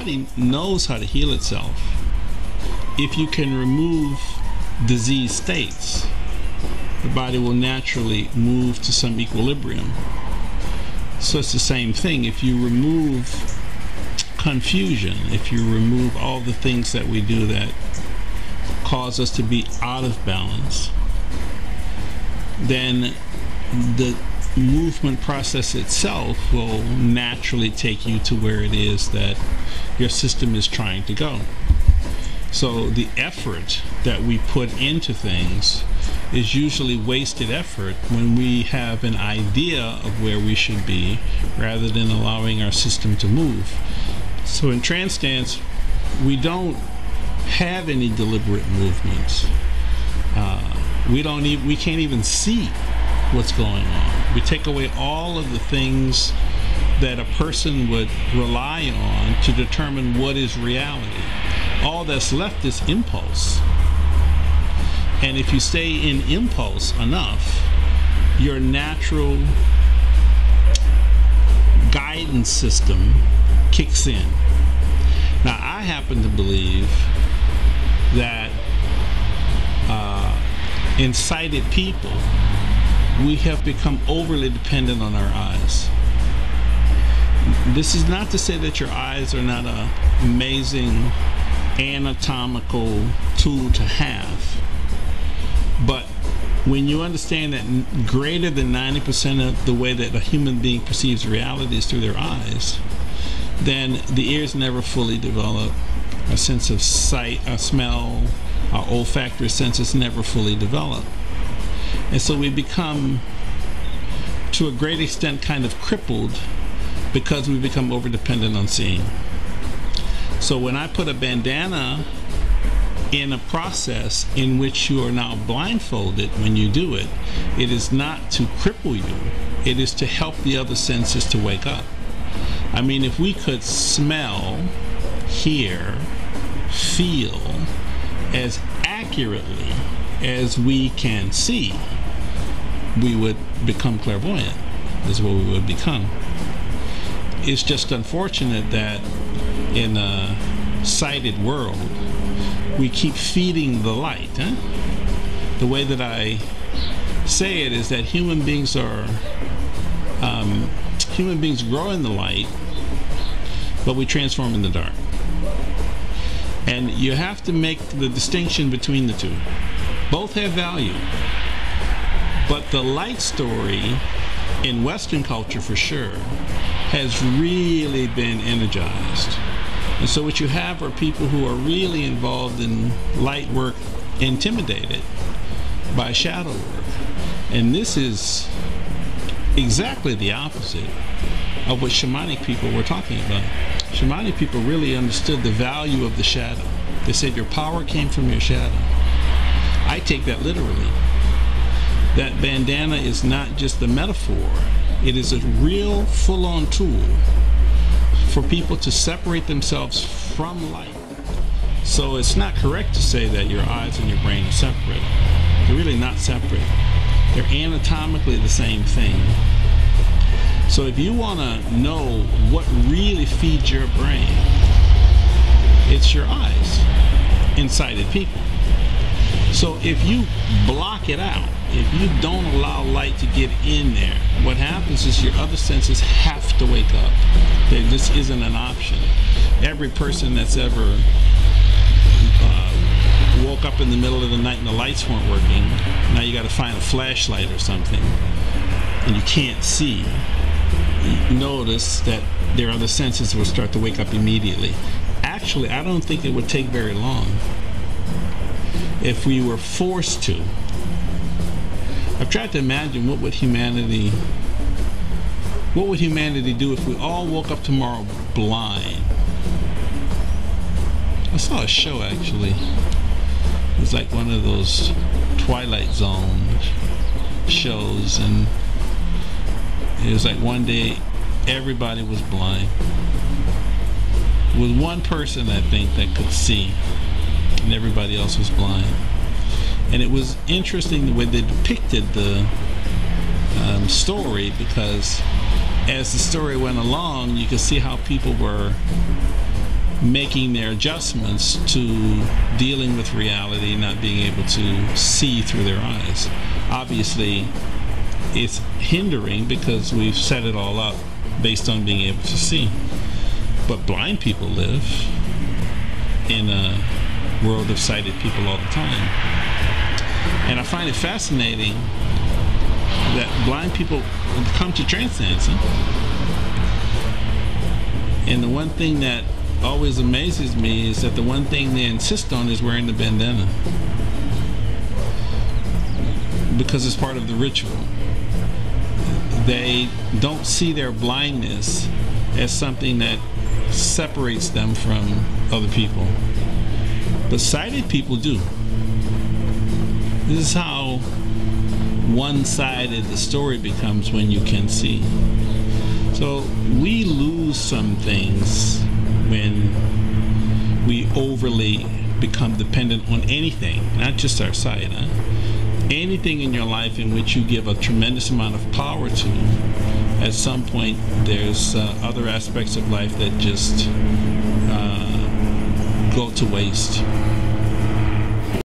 body knows how to heal itself. If you can remove disease states, the body will naturally move to some equilibrium. So it's the same thing. If you remove confusion, if you remove all the things that we do that cause us to be out of balance, then the movement process itself will naturally take you to where it is that your system is trying to go. So the effort that we put into things is usually wasted effort when we have an idea of where we should be rather than allowing our system to move. So in trance dance, we don't have any deliberate movements. We can't even see what's going on. We take away all of the things that a person would rely on to determine what is reality. All that's left is impulse. And if you stay in impulse enough, your natural guidance system kicks in. Now, I happen to believe that in sighted people, we have become overly dependent on our eyes. This is not to say that your eyes are not an amazing anatomical tool to have, but when you understand that greater than 90% of the way that a human being perceives reality is through their eyes, then the ears never fully develop. Our sense of sight, our smell, our olfactory senses never fully develop. And so we become, to a great extent, kind of crippled because we become over-dependent on seeing. So when I put a bandana in a process in which you are now blindfolded when you do it, it is not to cripple you, it is to help the other senses to wake up. I mean, if we could smell, hear, feel as accurately as we can see, we would become clairvoyant. Is what we would become. It's just unfortunate that in a sighted world, we keep feeding the light. The way that I say it is that human beings grow in the light, but we transform in the dark. And you have to make the distinction between the two. Both have value, but the light story in Western culture, for sure, has really been energized. And so what you have are people who are really involved in light work, intimidated by shadow work. And this is exactly the opposite of what shamanic people were talking about. Shamanic people really understood the value of the shadow. They said your power came from your shadow. I take that literally. That bandana is not just a metaphor. It is a real full-on tool for people to separate themselves from light. So it's not correct to say that your eyes and your brain are separate. They're really not separate. They're anatomically the same thing. So if you want to know what really feeds your brain, it's your eyes in sighted people. So if you block it out, if you don't allow light to get in there, what happens is your other senses have to wake up. This isn't an option. Every person that's ever woke up in the middle of the night and the lights weren't working, now you got to find a flashlight or something, and you can't see, you notice that their other senses will start to wake up immediately. Actually, I don't think it would take very long if we were forced to. I've tried to imagine what would humanity do if we all woke up tomorrow blind. I saw a show actually. It was like one of those Twilight Zone shows, and it was like one day everybody was blind. With one person, I think, that could see, and everybody else was blind. And it was interesting the way they depicted the story, because as the story went along, you could see how people were making their adjustments to dealing with reality, not being able to see through their eyes. Obviously, it's hindering because we've set it all up based on being able to see. But blind people live in a world of sighted people all the time. And I find it fascinating that blind people come to trance dancing. And the one thing that always amazes me is that the one thing they insist on is wearing the bandana, because it's part of the ritual. They don't see their blindness as something that separates them from other people, but sighted people do. This is how one-sided the story becomes when you can see. So we lose some things when we overly become dependent on anything, not just our sight. Anything in your life in which you give a tremendous amount of power to, at some point there's other aspects of life that just go to waste.